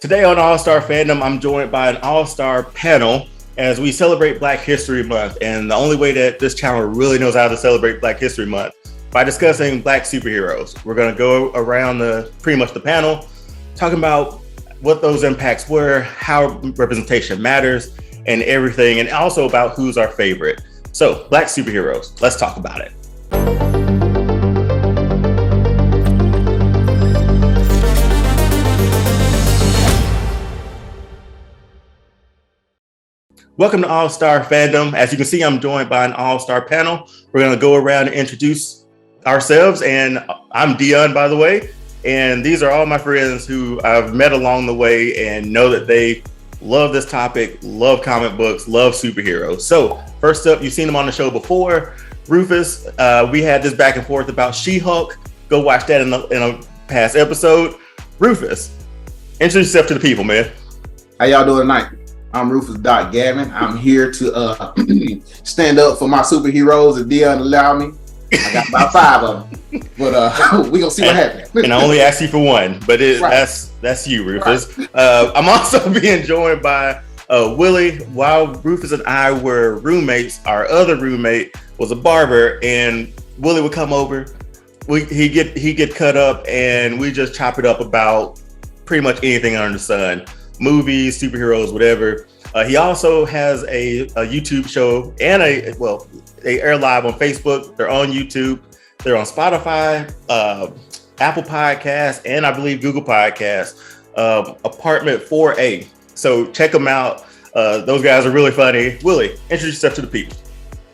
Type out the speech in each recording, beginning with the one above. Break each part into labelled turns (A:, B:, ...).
A: Today on All-Star Fandom, I'm joined by an all-star panel as we celebrate Black History Month. And the only way that this channel really knows how to celebrate Black History Month by discussing Black superheroes. We're going to go around pretty much the panel, talking about what those impacts were, how representation matters, and everything, and also about who's our favorite. So, Black superheroes, let's talk about it. Welcome to All-Star Fandom. As you can see, I'm joined by an all-star panel. We're going to go around and introduce ourselves, and I'm Dion, by the way. And these are all my friends who I've met along the way and know that they love this topic, love comic books, love superheroes. So first up, you've seen them on the show before. Rufus, we had this back and forth about She-Hulk. Go watch that in a past episode. Rufus, introduce yourself to the people, man.
B: How y'all doing tonight? I'm Rufus Gavin. I'm here to stand up for my superheroes if Dion allow me. I got about 5 of them, but we gonna see what happens.
A: And I only asked you for one, but
B: Right.
A: that's you, Rufus. Right. I'm also being joined by Willie. While Rufus and I were roommates, our other roommate was a barber, and Willie would come over. He get cut up, and we just chop it up about pretty much anything under the sun. Movies, superheroes, whatever. He also has a YouTube show and they air live on Facebook. They're on YouTube. They're on Spotify, Apple Podcasts, and I believe Google Podcasts. Apartment 4A. So check them out. Those guys are really funny. Willie, introduce yourself to the people.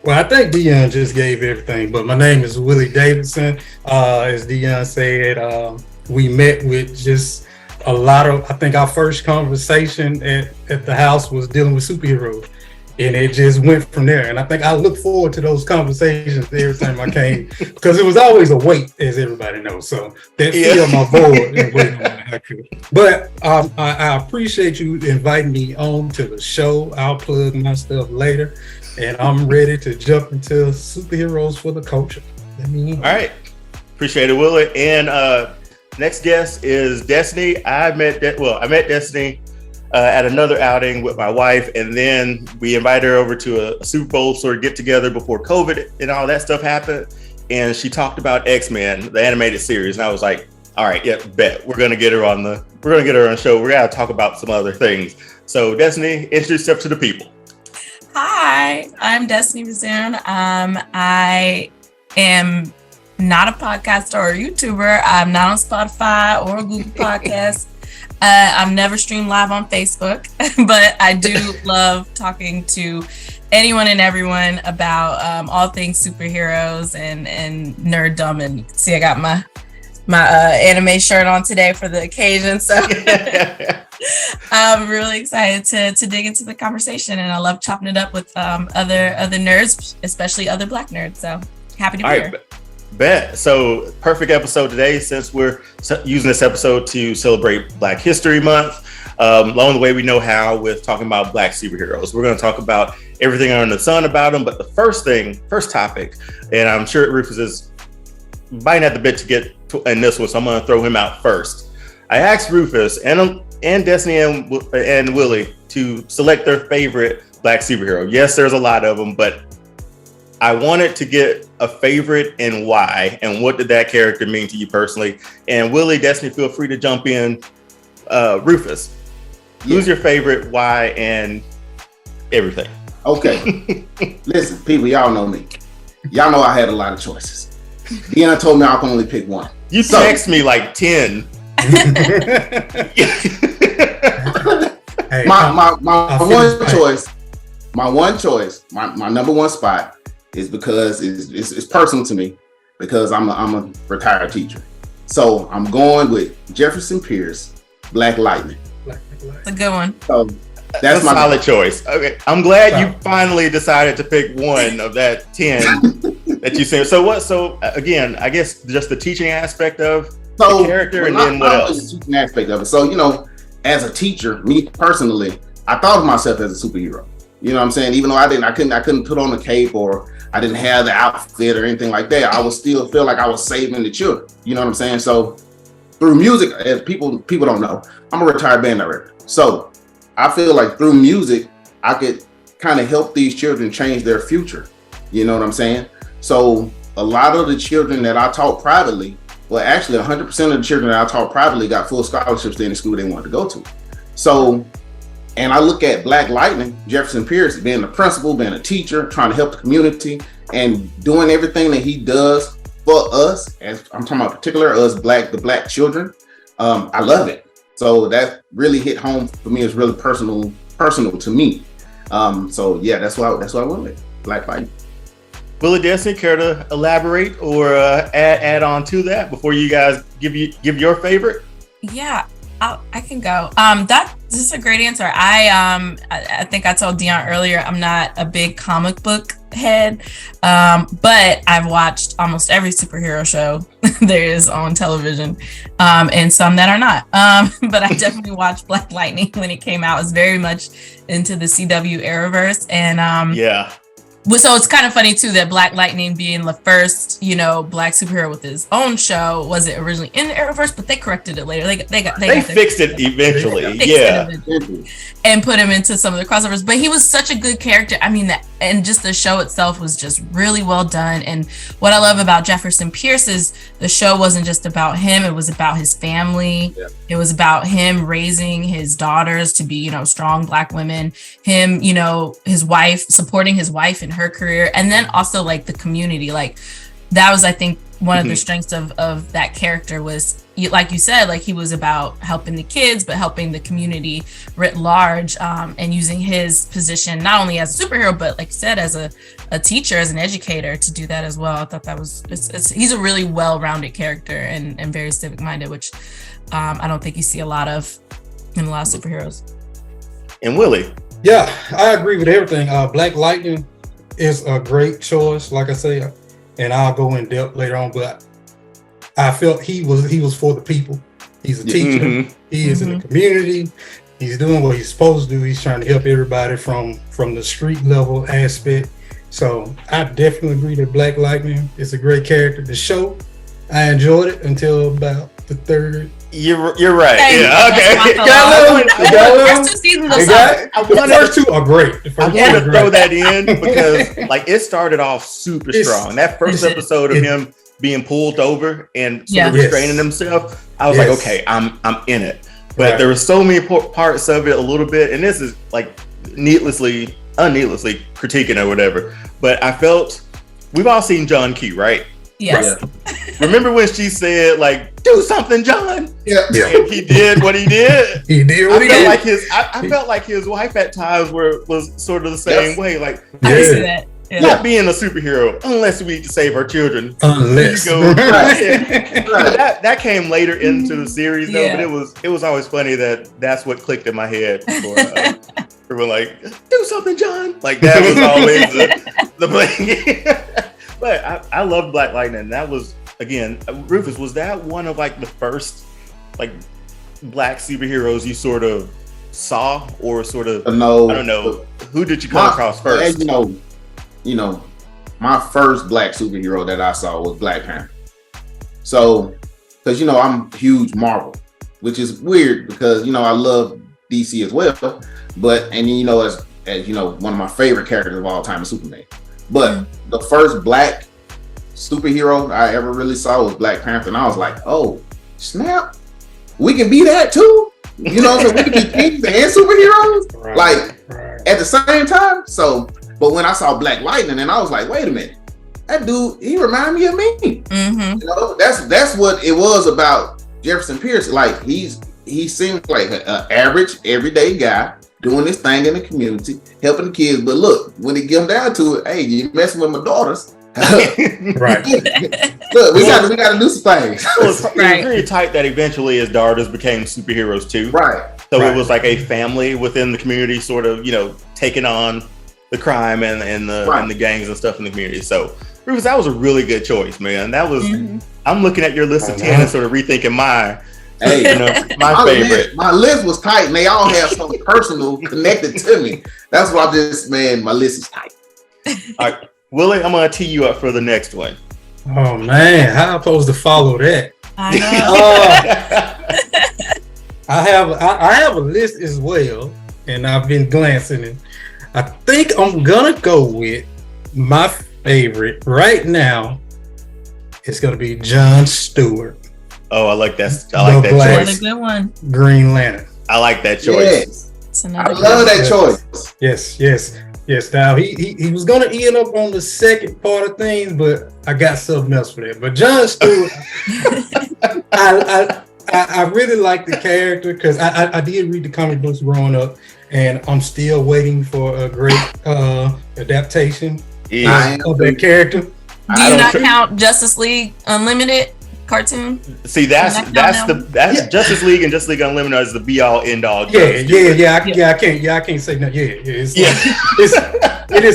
C: Well, I think Dion just gave everything, but my name is Willie Davidson. As Dion said, we met with just I think our first conversation at the house was dealing with superheroes, and it just went from there. And I think I look forward to those conversations every time I came because it was always a wait, as everybody knows. So that filled my void and waiting on that. But I appreciate you inviting me on to the show. I'll plug my stuff later, and I'm ready to jump into superheroes for the culture. All
A: right, appreciate it, Willie. And next guest is Destiny. I met Destiny at another outing with my wife, and then we invited her over to a Super Bowl sort of get together before COVID and all that stuff happened. And she talked about X-Men, the animated series, and I was like, "All right, yeah, bet we're gonna get her on the show. We're gonna talk about some other things." So, Destiny, introduce yourself to the people.
D: Hi, I'm Destiny Bazoon. I am not a podcaster or a YouTuber. I'm not on Spotify or Google Podcasts. I'm never streamed live on Facebook, but I do love talking to anyone and everyone about all things superheroes and nerddom. And you can see I got my anime shirt on today for the occasion. So I'm really excited to dig into the conversation, and I love chopping it up with other nerds, especially other Black nerds. So happy to be here.
A: Bet. So perfect episode today, since we're using this episode to celebrate Black History Month. Along the way, we know how with talking about Black superheroes. We're going to talk about everything under the sun about them. But the first topic, and I'm sure Rufus is biting at the bit to get in this one, so I'm going to throw him out first. I asked Rufus and Destiny and Willie to select their favorite Black superhero. Yes, there's a lot of them, but I wanted to get a favorite and why, and what did that character mean to you personally? And Willie, Destiny, feel free to jump in. Rufus, who's your favorite, why, and everything?
B: Okay. Listen, people, y'all know me. Y'all know I had a lot of choices. Dion told me I can only pick one.
A: You text me like 10.
B: Hey, my number one spot is because it's personal to me, because I'm a retired teacher. So I'm going with Jefferson Pierce, Black Lightning.
D: It's a good one.
B: So
A: that's my solid choice. Okay, I'm glad you finally decided to pick one of that 10 that you said. So again, I guess just the teaching aspect of the character, and then what else?
B: The teaching aspect of it. So as a teacher, me personally, I thought of myself as a superhero. You know what I'm saying? Even though I couldn't put on a cape, or I didn't have the outfit or anything like that, I would still feel like I was saving the children. You know what I'm saying? So through music, as people don't know, I'm a retired band director. So I feel like through music, I could kind of help these children change their future. You know what I'm saying? So a lot of the children that I taught privately, well, actually 100% of the children that I taught privately got full scholarships to any school they wanted to go to. So, and I look at Black Lightning, Jefferson Pierce, being the principal, being a teacher, trying to help the community, and doing everything that he does for us, as I'm talking about particular us, the black children. I love it. So that really hit home for me. It's really personal to me. So yeah, that's why I went with Black Lightning.
A: Willie, Destiny, care to elaborate or add on to that before you guys give your favorite?
D: Yeah, I can go. This is a great answer. I think I told Dion earlier, I'm not a big comic book head, but I've watched almost every superhero show there is on television, and some that are not. But I definitely watched Black Lightning when it came out. I was very much into the CW Arrowverse, and
A: yeah.
D: So it's kind of funny too that Black Lightning being the first, black superhero with his own show, wasn't originally in the Arrowverse, but they corrected it later. They
A: fixed it eventually,
D: and put him into some of the crossovers. But he was such a good character. I mean, and just the show itself was just really well done. And what I love about Jefferson Pierce is the show wasn't just about him; it was about his family. Yeah. It was about him raising his daughters to be, strong Black women. Him, his wife, supporting his wife in her career, and then also like the community. Like that was, I think, one of the strengths of that character was, like you said, like he was about helping the kids, but helping the community writ large, and using his position not only as a superhero, but like you said, as a teacher, as an educator, to do that as well. I thought that was he's a really well-rounded character and very civic-minded, which I don't think you see a lot of in a lot of superheroes.
A: And Willie?
C: Yeah, I agree with everything. Black Lightning is a great choice, like I say, and I'll go in depth later on, but I felt he was for the people. He's a teacher. Mm-hmm. He is in the community. He's doing what he's supposed to do. He's trying to help everybody from the street level aspect. So I definitely agree that Black Lightning is a great character. The show, I enjoyed it until about the third.
A: You're right.
D: Hey,
A: yeah. Okay.
D: First 2 seasons of
C: the first two are great.
A: I want to throw that in because like it started off super strong. That first episode of him being pulled over and sort of restraining himself, I was like, okay, I'm in it. But there were so many parts of it a little bit, and this is like needlessly critiquing or whatever. But I felt we've all seen John Q, right?
D: Yes.
A: Remember when she said, like, do something, John?
B: Yeah.
A: And he did what he did.
C: He did what he did.
A: I felt like his wife at times was sort of the same way. Like,
D: I see that. Yeah.
A: Not being a superhero unless we save our children.
C: Unless
A: that came later into the series though, but it was always funny that's what clicked in my head for we were like, do something, John. Like that was always the play. But I loved Black Lightning. That was, again, Rufus, was that one of like the first like black superheroes you sort of saw or sort of
B: no,
A: I don't know, who did you come across first?
B: You know, my first black superhero that I saw was Black Panther. So, because I'm huge Marvel, which is weird because I love DC as well, but as one of my favorite characters of all time is Superman. But the first black superhero I ever really saw was Black Panther, and I was like, oh snap, we can be that too. So we can be kings and superheroes at the same time. So. But when I saw Black Lightning, and I was like, wait a minute, that dude, he reminded me of me. Mm-hmm. That's what it was about Jefferson Pierce. Like he seemed like an average, everyday guy doing this thing in the community, helping the kids. But look, when it came down to it, hey, you messing with my daughters.
C: Right.
B: Look, we got to do some things.
A: It was very tight that eventually his daughters became superheroes too.
B: Right.
A: So it was like a family within the community, sort of, taking on the crime and the gangs and stuff in the community. So Rufus, that was a really good choice, man. That was I'm looking at your list of 10 and sort of rethinking my favorite.
B: My list was tight and they all have something personal connected to me. That's why my list is tight.
A: All right, Willie, I'm gonna tee you up for the next one.
C: Oh man, how am I supposed to follow that?
D: I know.
C: I have a list as well, and I've been glancing it. I think I'm gonna go with my favorite right now. It's gonna be Jon Stewart.
A: Oh, I like that. I like that
D: Another
A: choice.
D: good one.
C: Green Lantern.
A: I like that choice.
B: Yes. I
D: Another
B: love
D: good
B: that choice.
C: Yes. Now he was gonna end up on the second part of things, but I got something else for that. But Jon Stewart, I really like the character because I did read the comic books growing up, and I'm still waiting for a great adaptation of that character.
D: Do you not count Justice League Unlimited cartoon?
A: See, that's Justice League and Justice League Unlimited is the be all end all.
C: I can't say no. It is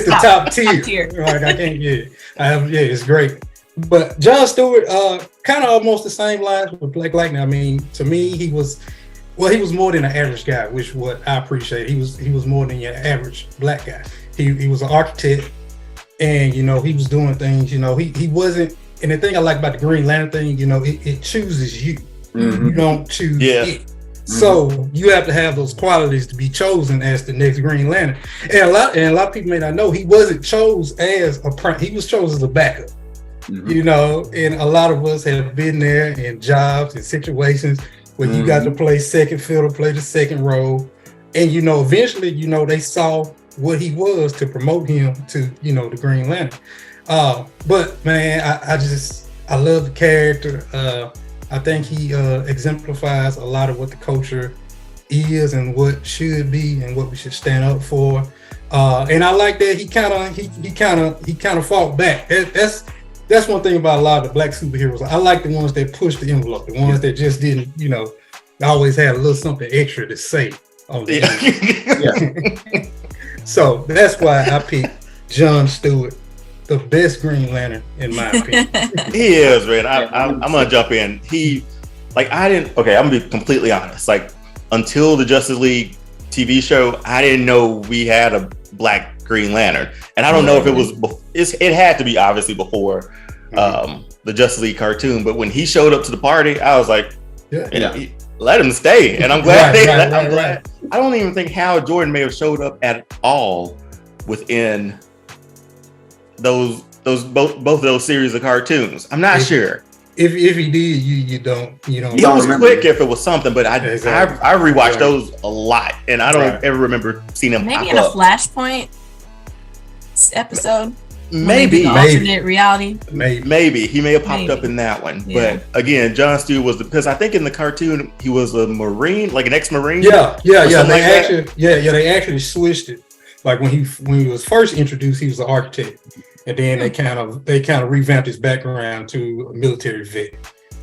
C: the top tier. Like I can't. It's great. But Jon Stewart, kind of almost the same lines with Black Lightning. I mean, to me, he was more than an average guy, which what I appreciate. He was more than your average black guy. He was an architect, and he was doing things. He wasn't. And the thing I like about the Green Lantern thing, it chooses you. Mm-hmm. You don't choose it. Mm-hmm. So you have to have those qualities to be chosen as the next Green Lantern. And a lot of people may not know he wasn't chosen as he was chosen as a backup. Mm-hmm. And a lot of us have been there in jobs and situations where you got to play second fiddle, play the second role. And, eventually, they saw what he was to promote him to, the Green Lantern. But man, I love the character. I think he exemplifies a lot of what the culture is and what should be and what we should stand up for. And I like that he kind of fought back. That's one thing about a lot of the black superheroes. I like the ones that push the envelope, the ones that just didn't, always had a little something extra to say on the end. So that's why I picked Jon Stewart, the best Green Lantern in my opinion.
A: He is, man. I'm gonna jump in. I'm gonna be completely honest. Like, until the Justice League TV show, I didn't know we had a black Green Lantern, and I don't know if it was. It had to be obviously before the Justice League cartoon. But when he showed up to the party, I was like, let him stay, and I'm glad. I'm glad. I don't even think Hal Jordan may have showed up at all within both of those series of cartoons. I'm not sure.
C: If he did, you don't.
A: It was quick if it was something, but I rewatched those a lot, and I don't ever remember seeing him.
D: Maybe in a Flashpoint episode.
A: Maybe
D: alternate reality.
A: Maybe he may have popped up in that one. Yeah. But again, Jon Stewart was because I think in the cartoon he was a Marine, like an ex-Marine.
C: They actually switched it. Like when he was first introduced, he was an architect, and then they kind of revamped his background to a military vet.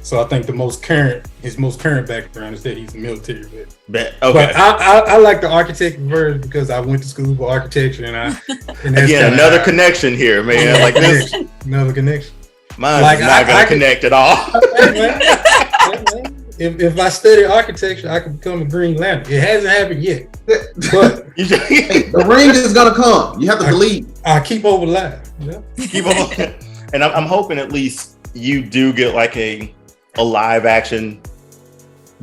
C: So I think his most current background is that he's a military vet.
A: Okay.
C: But I like the architect version because I went to school for architecture, and
A: again another connection here, man. Like this,
C: another connection.
A: Mine's not gonna connect at all.
C: If I study architecture, I could become a Green Lantern. It hasn't happened yet, but
B: the ring is gonna come. You have to believe.
C: I keep over live. Yeah.
A: Keep over, and I'm hoping at least you do get like a live action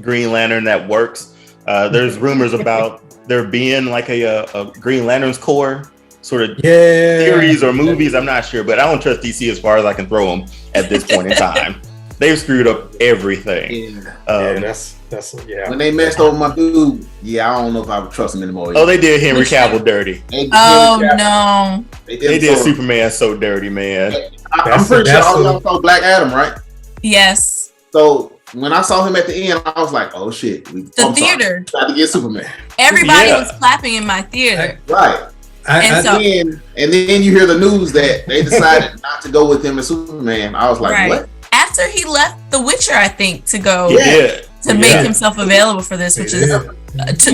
A: Green Lantern that works. There's rumors about there being like a Green Lantern's Corps sort of series or movies. I'm not sure, but I don't trust DC as far as I can throw them at this point in time. They've screwed up everything.
C: That's
B: when they messed over my dude. I don't know if I would trust him anymore.
A: Oh, they did Henry Cavill dirty.
D: No,
A: they did Superman so dirty, man.
B: I'm pretty sure all y'all saw Black Adam, right?
D: Yes.
B: So when I saw him at the end, I was like, "Oh shit!"
D: The theater
B: tried to get Superman.
D: Everybody was clapping in my theater,
B: right? And then you hear the news that they decided not to go with him as Superman. I was like, "What?"
D: After he left The Witcher, I think, to go to make himself available for this, which is a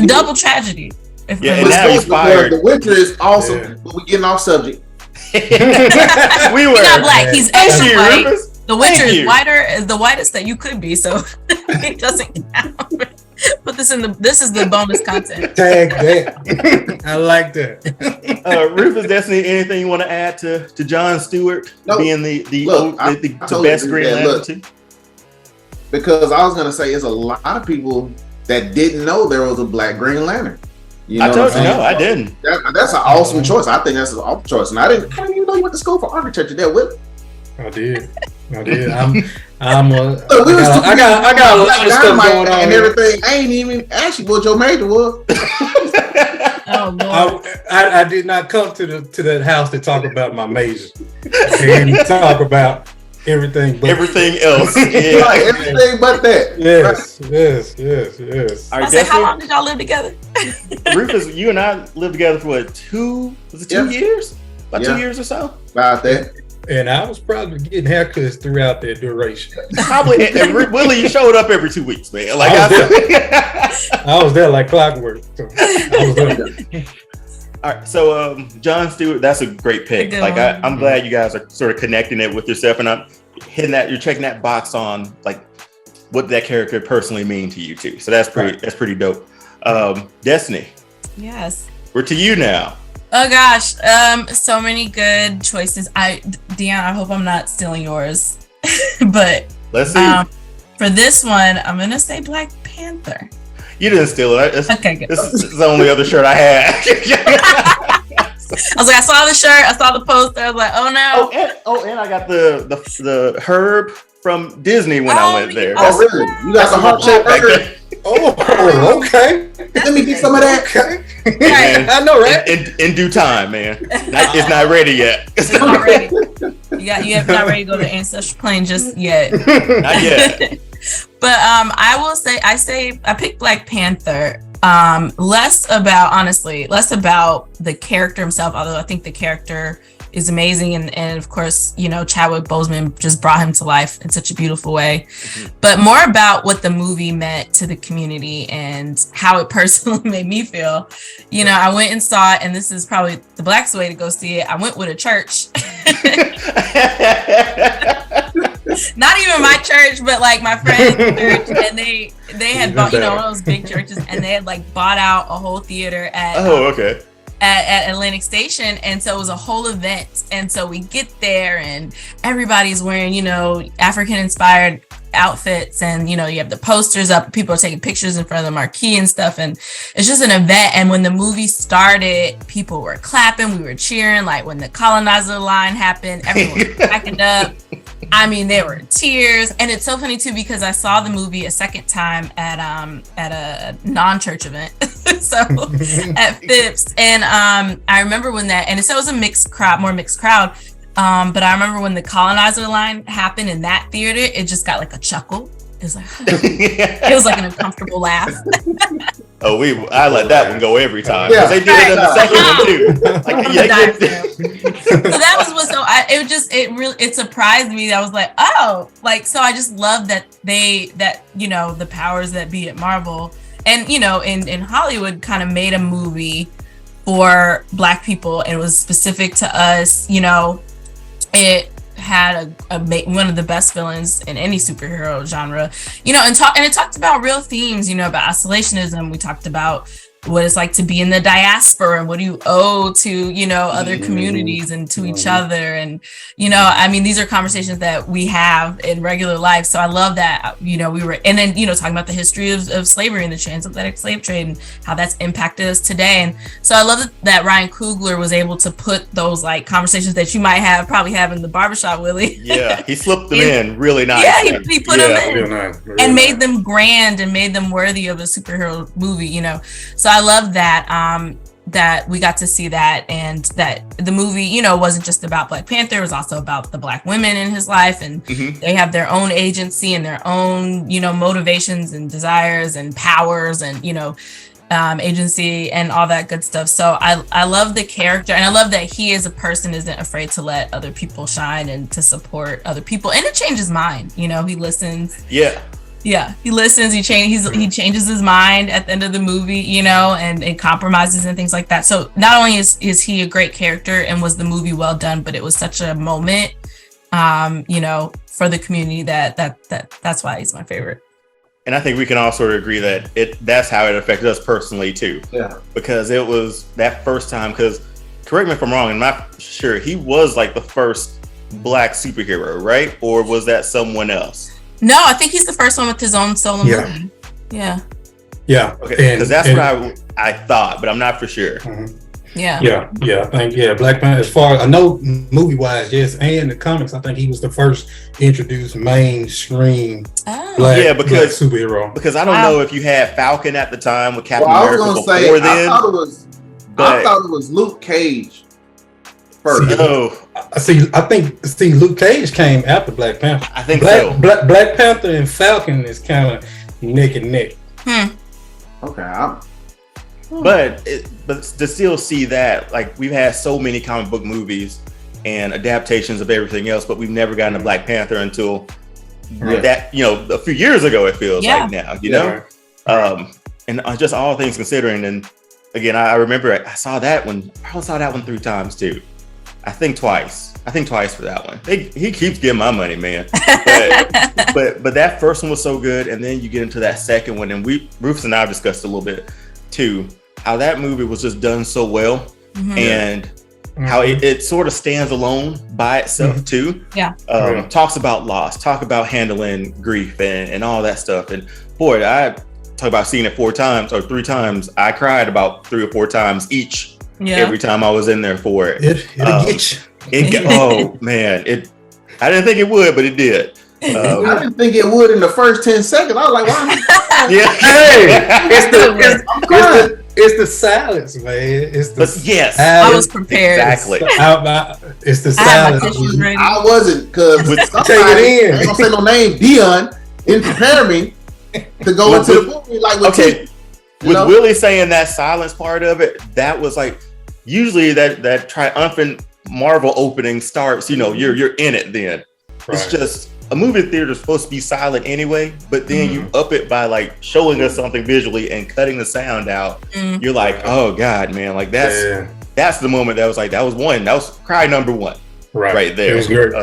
D: double tragedy.
A: And now he's fired.
B: The Witcher is awesome, but we're getting off subject.
A: He's
D: not black. He's actually white. The Witcher is whiter, is the whitest that you could be, so it doesn't count. Put this this is the bonus content.
C: Tag that. I like that.
A: Rufus, Destiny, anything you want to add to Jon Stewart being the best Green Lantern?
B: because I was gonna say it's a lot of people that didn't know there was a Black Green Lantern. You know
A: I told you, no, I didn't.
B: That's an awesome choice. I think that's an awesome choice, and I didn't even know you went to school for architecture there, Will.
C: I did. I'm a,
B: So we
C: I got a lot of stuff going on
B: and everything. I ain't even asked you what your major was.
D: Oh Lord.
C: I did not come to that house to talk about my major. And talk about everything but
A: everything else. Yeah.
B: Like, everything but that.
C: Yes.
A: All
D: I
A: right,
D: said, how long did y'all live together?
A: Rufus, you and I lived together for what, 2 years? About 2 years or so?
B: About that.
C: And I was probably getting haircuts throughout that duration.
A: Probably. And Willie, you showed up every 2 weeks, man. Like
C: I was there like clockwork. So I was there.
A: All right, so John Stewart, that's a great pick. Like I'm glad you guys are sort of connecting it with yourself, and I'm hitting that. You're checking that box on like what that character personally mean to you too. So that's pretty dope. Destiny.
D: Yes.
A: We're to you now.
D: Oh gosh, so many good choices. Deanna, I hope I'm not stealing yours, but
A: Let's see.
D: For this one, I'm gonna say Black Panther.
A: You didn't steal it.
D: Okay, good.
A: This is the only other shirt I had.
D: I was like, I saw the shirt, I saw the poster. I was like, oh no.
A: And I got the herb from Disney when I went there.
B: Oh, really? You got some heart-shaped herb?
C: Oh, okay.
B: Let me get some of that.
C: Okay.
A: Man,
C: I know, right?
A: In due time, man. It's not ready yet.
D: It's not ready. You have not ready to go to ancestral plane just yet.
A: Not yet.
D: But I picked Black Panther. Less about the character himself, although I think the character is amazing, and of course, you know, Chadwick Boseman just brought him to life in such a beautiful way. But more about what the movie meant to the community and how it personally made me feel. You know, I went and saw it, and this is probably the Black's way to go see it. I went with a church. Not even my church, but like my friend's church, and they had bought, you know, one of those big churches, and they had like bought out a whole theater at at Atlantic Station, and so it was a whole event. And so we get there, and everybody's wearing, you know, African inspired outfits, and you know, you have the posters up, people are taking pictures in front of the marquee and stuff, and it's just an event. And when the movie started, people were clapping, we were cheering. Like when the colonizer line happened, everyone was cracking up. I mean, there were tears. And it's so funny too, because I saw the movie a second time at a non-church event. So at Phipps. And I remember when and so it was a mixed crowd. But I remember when the colonizer line happened in that theater, it just got like a chuckle. It was like it was like an uncomfortable laugh.
A: I let that one go every time. Yeah. They did it in the second one too.
D: So that was what. So it surprised me. I was like, oh, like, so I just love that you know, the powers that be at Marvel and, you know, in Hollywood kind of made a movie for Black people, and it was specific to us. You know, it had one of the best villains in any superhero genre, you know, and it talked about real themes, you know, about isolationism. We talked about what it's like to be in the diaspora and what do you owe to, you know, other communities and to each other. And, you know, I mean, these are conversations that we have in regular life. So I love that, you know, and then, you know, talking about the history of slavery and the transatlantic slave trade and how that's impacted us today. And so I love that Ryan Coogler was able to put those like conversations that you might probably have in the barbershop, Willie.
A: Yeah, he slipped them in really nice.
D: Yeah, he put them in
C: real nice.
D: And made them grand and made them worthy of a superhero movie, you know. So I love that that we got to see that, and that the movie, you know, wasn't just about Black Panther, it was also about the Black women in his life, and they have their own agency and their own, you know, motivations and desires and powers and, you know, agency and all that good stuff. So I love the character, and I love that he as a person isn't afraid to let other people shine and to support other people, and to change his mind. You know, he listens. Yeah, he listens. He changes his mind at the end of the movie, you know, and compromises and things like that. So not only is he a great character and was the movie well done, but it was such a moment, you know, for the community that's why he's my favorite.
A: And I think we can all sort of agree that that's how it affected us personally too. Yeah, because it was that first time. Because correct me if I'm wrong, I'm not sure, he was like the first Black superhero, right? Or was that someone else?
D: No, I think he's the first one with his own solo movie. Yeah.
C: Yeah.
A: Okay, because that's what I thought, but I'm not for sure.
D: Yeah.
C: I think Black Panther. As far I know, movie wise, yes, and the comics, I think he was the first introduced mainstream black superhero.
A: Because I don't know if you had Falcon at the time with Captain America
B: I was
A: before
B: gonna say,
A: then.
B: I thought it was Luke Cage first.
C: I think Luke Cage came after Black Panther.
A: I think
C: Black Panther and Falcon is kind of neck and neck.
B: Okay.
A: But to still see that, like, we've had so many comic book movies and adaptations of everything else, but we've never gotten a Black Panther until that, a few years ago, it feels like now, and just all things considering. And again, I remember I saw that one. I saw that one 3 times too. I think twice for that one. He keeps getting my money, man. But that first one was so good. And then you get into that second one, and Rufus and I have discussed a little bit too, how that movie was just done so well, and how it sort of stands alone by itself too. Talks about loss, talk about handling grief and all that stuff. And boy, I talk about seeing it 4 times or 3 times. I cried about 3 or 4 times each. Every time I was in there for it.
C: It'll get you.
A: Oh man, I didn't think it would, but it did.
B: I didn't think it would in the first 10 seconds. I was like, why?
C: It's the silence, man.
A: Yes,
D: I was prepared.
A: Exactly.
C: It's the silence.
B: I wasn't, because
C: take it in.
B: I ain't gonna say no name. Dion didn't prepare me to go into the movie like
A: with Willie saying that silence part of it. That was like usually that triumphant Marvel opening starts. You're in it then. Right. It's just a movie theater is supposed to be silent anyway, but then you up it by like showing us something visually and cutting the sound out. You're like, oh God, man, like that's the moment that was cry number 1 right there.
C: It was great.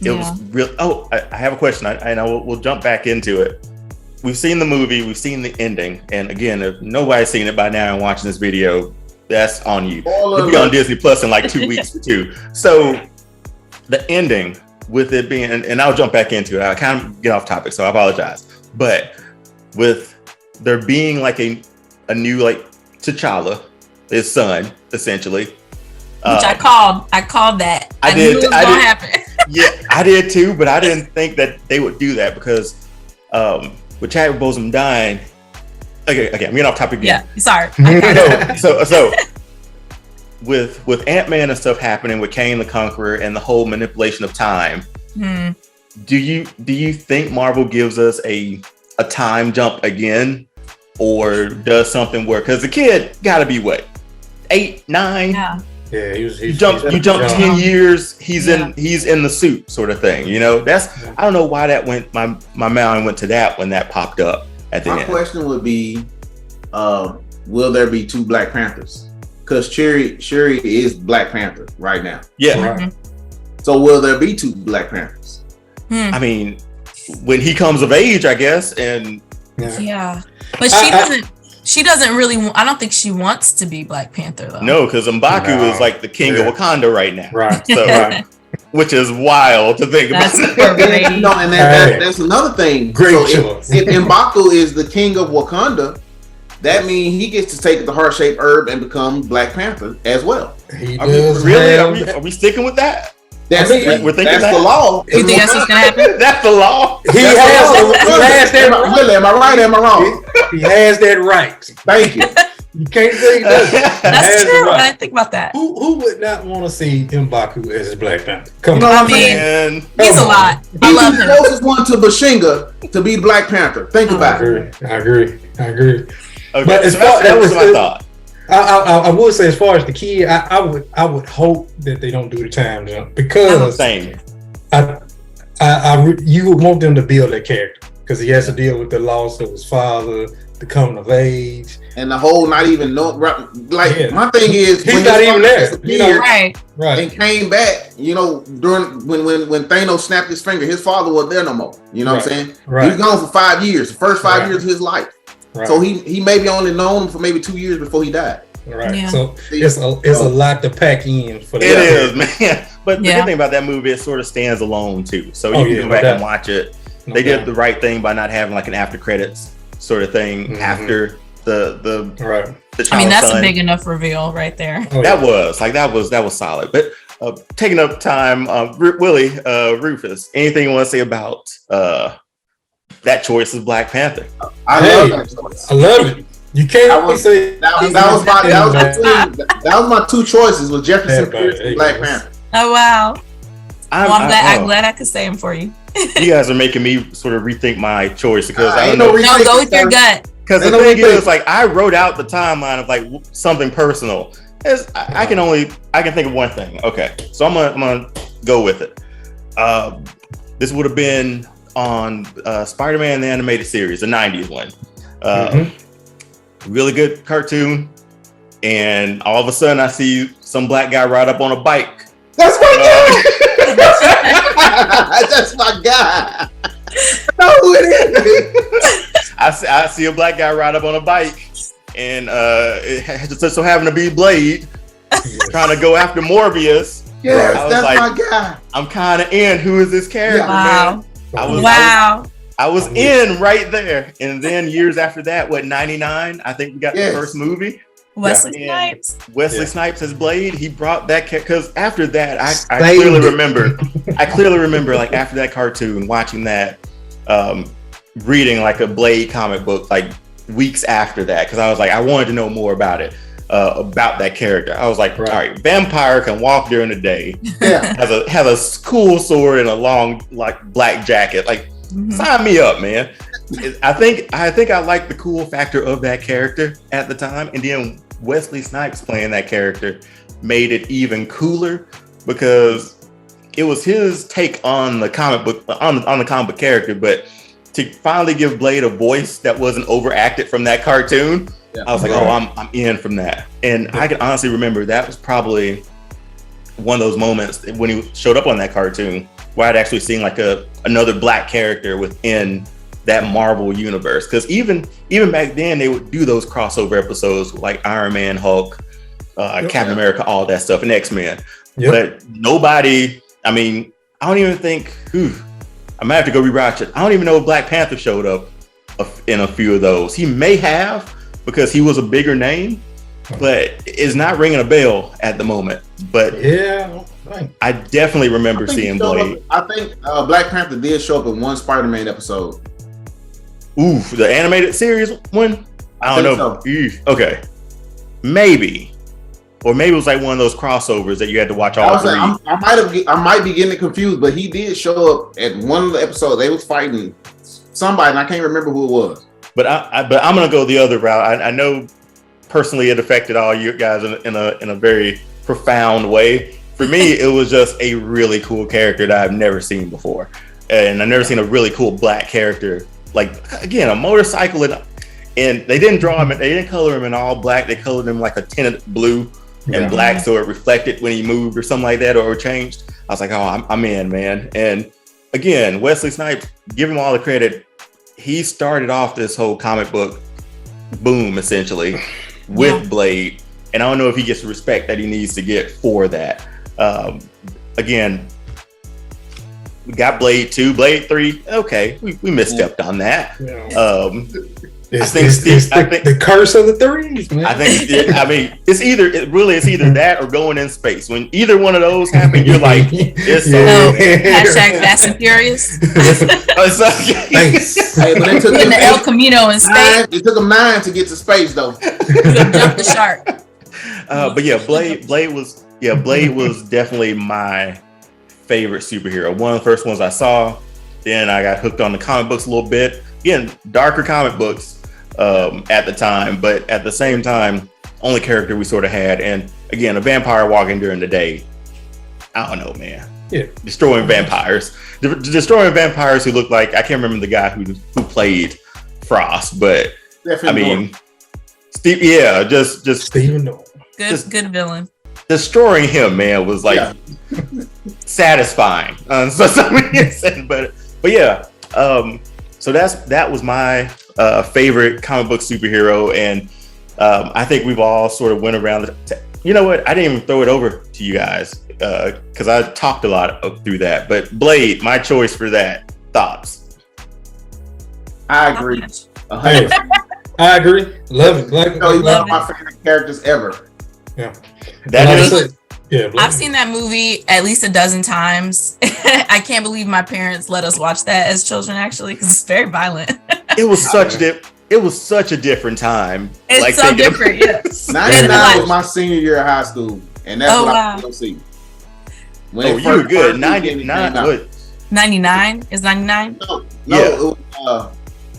A: It was real. Oh, I have a question. I know we'll jump back into it. We've seen the movie, we've seen the ending, and again, if nobody's seen it by now and watching this video, that's on you. It'll be on Disney Plus in like 2 weeks too. So the ending, with it being, and I'll jump back into it. I kind of get off topic, so I apologize. But with there being like a new like T'Challa, his son, essentially.
D: Which I called that. I knew it was gonna happen.
A: Yeah, I did too, but I didn't think that they would do that because with Chadwick Boseman dying. Okay, I'm getting off topic again.
D: Yeah, sorry.
A: So with Ant-Man and stuff happening with Kang the Conqueror and the whole manipulation of time, do you think Marvel gives us a time jump again, or does something work? Because the kid got to be what, 8, 9?
C: Yeah,
A: you jump 10 years. He's in the suit, sort of thing. That's I don't know why that went. My mind went to that when that popped up at the end.
B: My question would be, will there be 2 Black Panthers? Because Shuri is Black Panther right now.
A: Yeah.
C: Right.
B: So will there be 2 Black Panthers?
A: I mean, when he comes of age, I guess, and
D: but she doesn't really. I don't think she wants to be Black Panther though.
A: No, because M'Baku is like the king of Wakanda right now.
C: Right.
A: So, which is wild to think about.
B: That's another thing.
C: Great
B: choice. If M'Baku is the king of Wakanda, that means he gets to take the heart-shaped herb and become Black Panther as well.
A: Are we sticking with that?
B: That's the law.
D: You think that's what's gonna happen?
A: That's the law.
C: He has that right.
B: Really, am I right? Am I wrong?
C: He has that right.
B: Thank you.
C: You can't say that.
D: That's true. Right. I didn't think about that.
C: Who would not want to see M'Baku as Black Panther? Come on.
D: I mean, he's a lot. I love him.
B: He's the closest one to Bashinga to be Black Panther. Think about it.
C: I agree.
A: Okay,
C: but as far that was my thought. I would say, as far as the kid, I would hope that they don't do the time jump, because you would want them to build that character, because he has to deal with the loss of his father, the coming of age,
B: and the whole not even know. Like my thing is,
C: he's not even there.
D: Right.
B: And came back. During when Thanos snapped his finger, his father wasn't there no more. You know what I'm saying?
C: Right.
B: He was gone for 5 years. The first 5 years of his life. Right. So he maybe only known him for maybe 2 years before he died.
C: Right. Yeah. So it's a lot to pack in for that.
A: It is, man. But the good thing about that movie, it sort of stands alone too. So you can go back and watch it They did the right thing by not having like an after credits sort of thing after the
C: right.
A: The
D: I mean, that's
A: son.
D: a big enough reveal right there.
C: Oh,
A: that was solid. But taking up time, Willie, Rufus, anything you want to say about that choice of Black Panther?
B: I love that choice.
C: I love it. You can't say
B: that was my two choices with Jefferson Pierce and Black Panther.
D: Oh wow! I'm glad I could say them for you.
A: You guys are making me sort of rethink my choice because I don't
D: No,
A: know.
D: go with your gut.
A: Because the thing is, like, I wrote out the timeline of like something personal. I can think of one thing. Okay, so I'm gonna go with it. This would have been on Spider-Man the animated series, the '90s one. Really good cartoon, and all of a sudden I see some black guy ride up on a bike.
B: That's my guy. That's my guy. I know who it is.
A: I see a black guy ride up on a bike, and it just so happened to be Blade trying to go after Morbius.
B: Yes, that's like, my guy.
A: I'm kind of in. Who is this character, man? I was in right there. And then years after that, 99? I think we got the first movie.
D: Wesley Snipes.
A: Wesley Snipes as Blade. He brought that because after that, I clearly remember. Like after that cartoon, watching that, reading like a Blade comic book like weeks after that because I was like, I wanted to know more about it. About that character. I was like, all right, vampire can walk during the day.
B: Yeah.
A: has a cool sword and a long like black jacket. Like, sign me up, man. I think I liked the cool factor of that character at the time, and then Wesley Snipes playing that character made it even cooler because it was his take on the comic book on the comic book character, but to finally give Blade a voice that wasn't overacted from that cartoon. Yeah. I was like, I'm in from that. And I can honestly remember that was probably one of those moments when he showed up on that cartoon where I'd actually seen like another black character within that Marvel universe. Because even back then they would do those crossover episodes like Iron Man, Hulk, Captain America, all that stuff, and X-Men. Yep. But nobody, I mean, I don't even think, I might have to go rewatch it. I don't even know if Black Panther showed up in a few of those. He may have, because he was a bigger name, but it's not ringing a bell at the moment. But I definitely remember seeing Blade.
B: I think Black Panther did show up in one Spider-Man episode.
A: Ooh, the animated series one? I don't know. So. Okay. Maybe. Or maybe it was like one of those crossovers that you had to watch all three.
B: I might be getting it confused, but he did show up at one of the episodes. They was fighting somebody, and I can't remember who it was.
A: But I'm gonna go the other route. I know personally it affected all you guys in a very profound way. For me, it was just a really cool character that I've never seen before, and I've never seen a really cool black character. Like again, a motorcycle, and they didn't draw him. They didn't color him in all black. They colored him like a tinted blue and black, so it reflected when he moved or something like that, or changed. I was like, I'm in, man. And again, Wesley Snipes, give him all the credit. He started off this whole comic book boom essentially with Blade, and I don't know if he gets the respect that he needs to get for that. Again, we got Blade 2, Blade 3. Okay, we misstepped on that.
C: I think the curse of the threes, man.
A: It's either that or going in space. When either one of those happen, you're like, it's
D: hashtag Fast and Furious.
B: Hey, but they took
D: in the El Camino in space.
B: It took them 9 to get to space, though.
D: Jump the shark.
A: But yeah, Blade was definitely my favorite superhero. One of the first ones I saw. Then I got hooked on the comic books a little bit. Again, darker comic books at the time, but at the same time, only character we sort of had. And again, a vampire walking during the day. I don't know, man. Yeah, destroying vampires who look like, I can't remember the guy who played Frost, but definitely I mean, Steve. Yeah, just
C: Steven Norton.
D: Good villain.
A: Destroying him, man, was like satisfying. But yeah. So that was my favorite comic book superhero, and I think we've all sort of went around. You know what? I didn't even throw it over to you guys because I talked a lot through that. But Blade, my choice for that. Thoughts?
B: I agree.
C: Hey, I agree. Love it.
B: He's one of my favorite characters ever.
C: Yeah.
A: That is.
C: Yeah,
D: I've seen that movie at least a dozen times. I can't believe my parents let us watch that as children, actually, because it's very violent.
A: It was such a different time.
D: It's
A: like,
D: so different, yeah.
B: 99 was my senior year of high school, and that's what I was see.
A: You were good. 99. What?
D: 99 is 99.
B: No, yeah.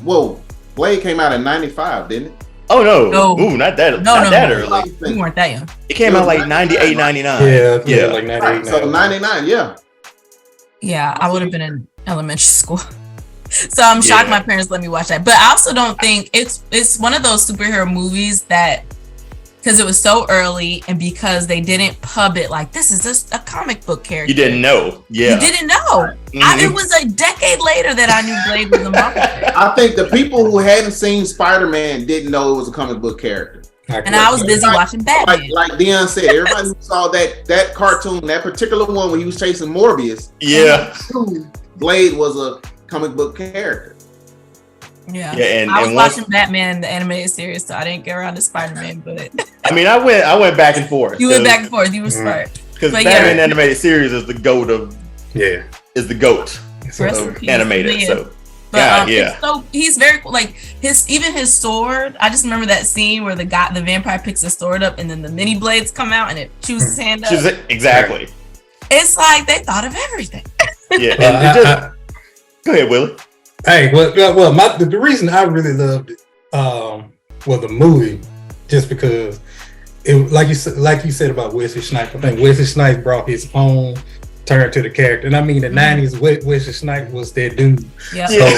B: Whoa, Blade came out in 95, didn't it?
A: Oh no, Ooh, not that early.
D: We weren't that young.
A: It came out like 98, 99.
C: Yeah, like 98.
B: So 99, yeah.
D: Yeah, I would have been in elementary school. So I'm shocked my parents let me watch that. But I also don't think it's one of those superhero movies that, because it was so early and because they didn't pub it like this is just a comic book character.
A: You didn't know. Yeah.
D: You didn't know. It was a decade later that I knew Blade was a Marvel character.
B: I think the people who hadn't seen Spider-Man didn't know it was a comic book character.
D: And I was busy watching Batman.
B: Like Dion said, everybody who saw that cartoon, that particular one when he was chasing Morbius, Blade was a comic book character.
D: Yeah, and I was watching Batman, the animated series, so I didn't get around to Spider-Man. But
A: I mean, I went back and forth.
D: You went back and forth. You were smart.
A: Because Batman animated series is the goat of animated. So. But so he's very like his sword. I just remember that scene where the vampire picks his sword up and then the mini blades come out and it chews his hand up. Exactly.
D: It's like they thought of everything.
A: Yeah. Go ahead, Willie.
C: Hey, well, the reason I really loved it, the movie, just because it, like you said about Wesley Snipes. I think Wesley Snipes brought his own turn to the character, and I mean the '90s. Wesley Snipes was that dude.
D: Yeah.
C: So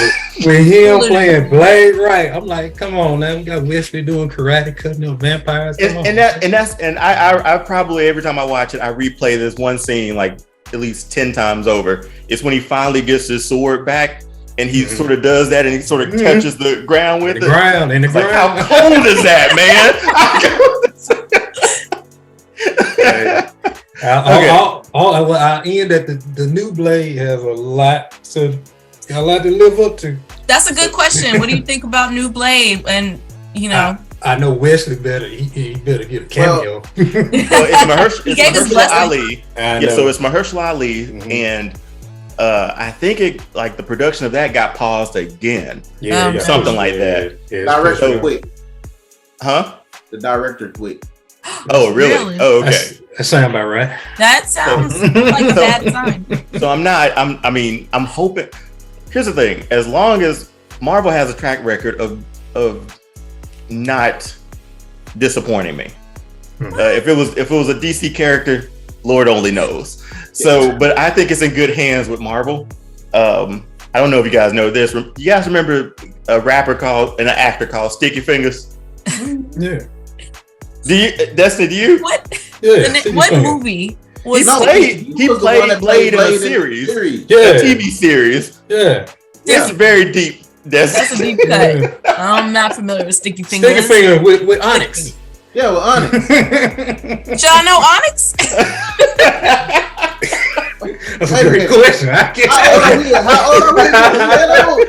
C: when him playing Blade, right? I'm like, come on, now we got Wesley doing karate, cutting up vampires.
A: I probably every time I watch it, I replay this one scene like at least 10 times over. It's when he finally gets his sword back. And he sort of does that, and he sort of touches the ground with it.
C: Ground.
A: Like, how cold is that, man?
C: I end that the new Blade has a lot to live up to.
D: That's a good question. What do you think about New Blade? And you know,
C: I know Wesley better. He better get a cameo.
A: Well, it's Mahershala Ali. So it's Mahershala Ali, and I think the production of that got paused again. Something like that.
B: Director quit.
A: Huh?
B: The director quit.
A: Oh, really? Oh, okay.
C: That sounds about right.
D: That sounds like a bad sign.
A: So I'm hoping. Here's the thing: as long as Marvel has a track record of not disappointing me, if it was a DC character, Lord only knows. So, but I think it's in good hands with Marvel. I don't know if you guys know this. You guys remember an actor called Sticky Fingers?
C: Yeah.
A: Destiny, do you?
D: What?
C: Yeah.
D: What movie?
A: He played Blade in a series. A TV series.
C: Yeah.
A: It's very deep.
D: That's a deep cut. I'm not familiar with Sticky Fingers.
C: Sticky Finger with Onyx.
B: Yeah, with Onyx.
D: Should I know Onyx?
C: That's a great question.
B: How old are we?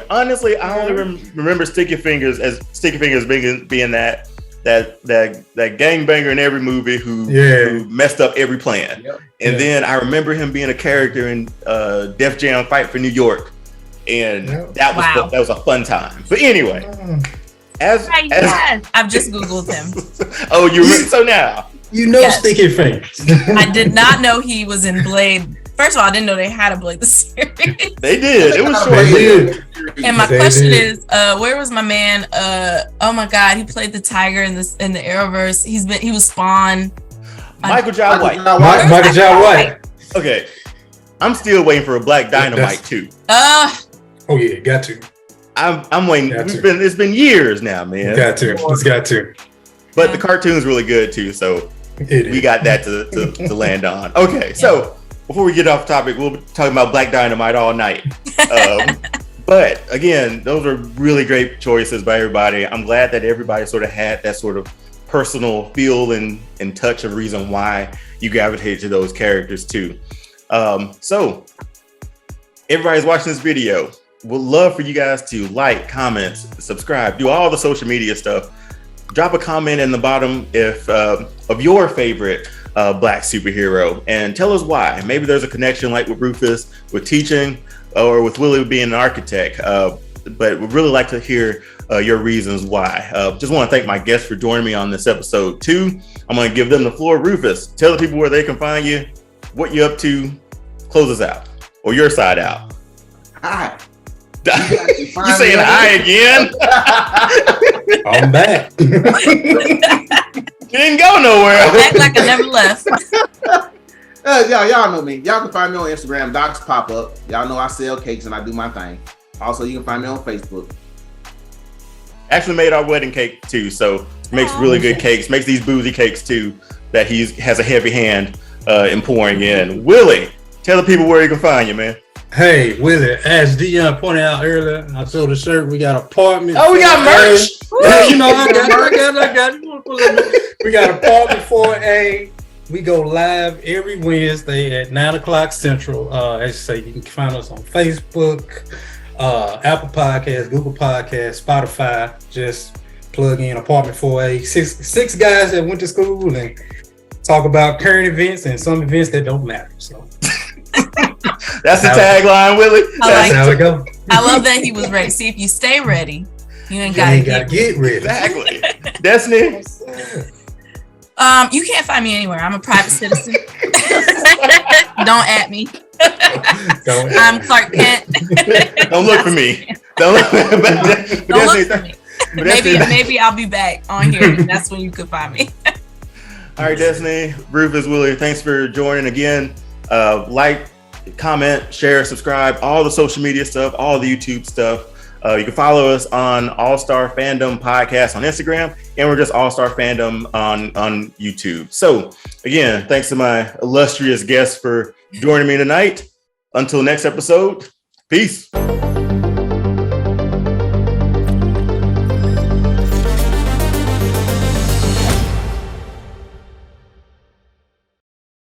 A: Honestly, I only remember Sticky Fingers being that gangbanger in every movie who messed up every plan. Yep. And then I remember him being a character in Def Jam Fight for New York, and that was a fun time. But anyway,
D: I've just Googled him.
A: Oh, so now
C: you know Sticky Fingers.
D: I did not know he was in Blade. First of all, I didn't know they had a Blade the series.
A: They did. It was short.
D: And my question is, where was my man? Oh my God, he played the Tiger in the Arrowverse. He was Spawn.
A: Michael Jai White.
C: Michael Jai White.
A: Okay, I'm still waiting for a Black Dynamite too.
C: Oh yeah, got to.
A: I'm waiting. It's been years now, man.
C: Got to.
A: But the cartoon's really good too, so we got that to land on. Okay, so before we get off topic, we'll be talking about Black Dynamite all night. But again, those are really great choices by everybody. I'm glad that everybody sort of had that sort of personal feel and touch of reason why you gravitate to those characters too. So everybody's watching this video, we'd love for you guys to like, comment, subscribe, do all the social media stuff. Drop a comment in the bottom if of your favorite Black superhero, and tell us why. Maybe there's a connection like with Rufus, with teaching, or with Willie being an architect. But we'd really like to hear your reasons why. Just want to thank my guests for joining me on this episode 2. I'm going to give them the floor. Rufus, tell the people where they can find you, what you're up to, close us out, or your side out.
B: Hi.
A: You saying hi again?
C: I'm back.
A: Didn't go nowhere.
D: Act like I never left.
B: Y'all know me. Y'all can find me on Instagram, Docs Pop Up. Y'all know I sell cakes and I do my thing. Also, you can find me on Facebook.
A: Actually made our wedding cake too, so makes really good cakes. Makes these boozy cakes too that he has a heavy hand in pouring in. Willie, tell the people where you can find you, man.
C: Hey, Willie, as Dion pointed out earlier, I sold a shirt. We got apartment.
A: Oh, we got merch.
C: Yeah, you know, I got it. We got apartment 4A. We go live every Wednesday at 9:00 Central. As you say, you can find us on Facebook, Apple Podcasts, Google Podcasts, Spotify. Just plug in apartment 4A. Six guys that went to school and talk about current events and some events that don't matter. So.
A: That's the tagline, Willie.
C: That's how it goes.
D: I love that he was ready. See, if you stay ready, you ain't got to
C: get ready.
A: Exactly. Destiny.
D: You can't find me anywhere. I'm a private citizen. Don't at me. I'm Clark Kent.
A: Don't look for me. Don't look for me.
D: Maybe I'll be back on here. That's when you could find me.
A: All right, Destiny, Rufus, Willie, thanks for joining again. Like, comment, share, subscribe, all the social media stuff, all the YouTube stuff. You can follow us on All Star Fandom Podcast on Instagram, and we're just All Star Fandom on YouTube. So again, thanks to my illustrious guests for joining me tonight. Until next episode, peace.